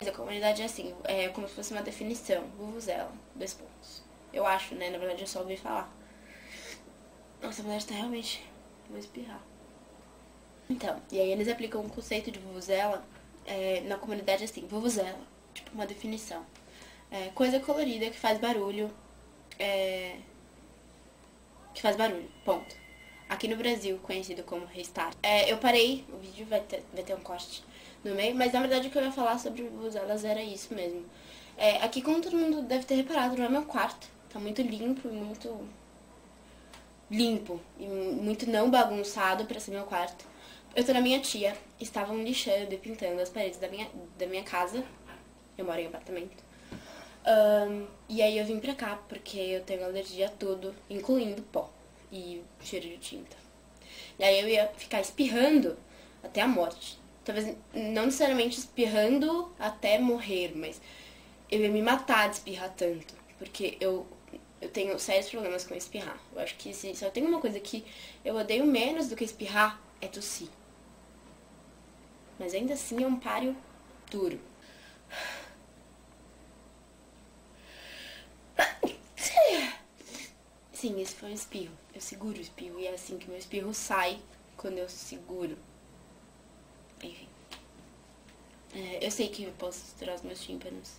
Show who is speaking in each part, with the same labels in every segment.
Speaker 1: A comunidade é assim, é como se fosse uma definição, vuvuzela, 2 pontos. Eu acho, né? Na verdade eu só ouvi falar. Nossa, a mulher tá realmente... Vou espirrar. Então, e aí eles aplicam um conceito de vuvuzela na comunidade assim, vuvuzela, tipo uma definição. Coisa colorida que faz barulho, ponto. Aqui no Brasil, conhecido como restart. Eu parei, o vídeo vai ter um corte no meio, mas na verdade o que eu ia falar sobre vuvuzelas era isso mesmo. Aqui, como todo mundo deve ter reparado, não é meu quarto. Tá muito limpo e muito não bagunçado pra ser meu quarto. Eu tô na minha tia, estavam lixando e pintando as paredes da minha casa. Eu moro em apartamento. E aí eu vim pra cá porque eu tenho alergia a tudo, incluindo pó e cheiro de tinta. E aí eu ia ficar espirrando até a morte. Talvez não necessariamente espirrando até morrer, mas eu ia me matar de espirrar tanto. Porque eu tenho sérios problemas com espirrar. Eu acho que se eu tenho uma coisa que eu odeio menos do que espirrar, é tossir. Mas ainda assim é um páreo duro. Sim, esse foi um espirro. Eu seguro o espirro e é assim que meu espirro sai quando eu seguro. Enfim. Eu sei que eu posso estourar os meus tímpanos.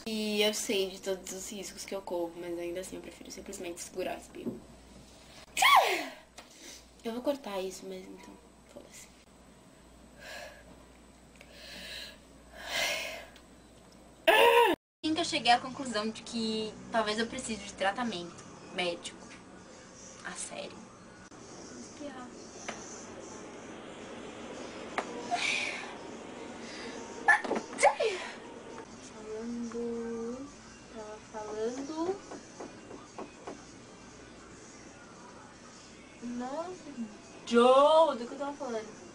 Speaker 1: E eu sei de todos os riscos que eu corro, mas ainda assim eu prefiro simplesmente segurar o espirro. Eu vou cortar isso mesmo, então foda-se. Assim que eu cheguei à conclusão de que talvez eu precise de tratamento médico. A sério. Vou espirrar. Tava falando. Nossa, Joe, do que eu tava falando?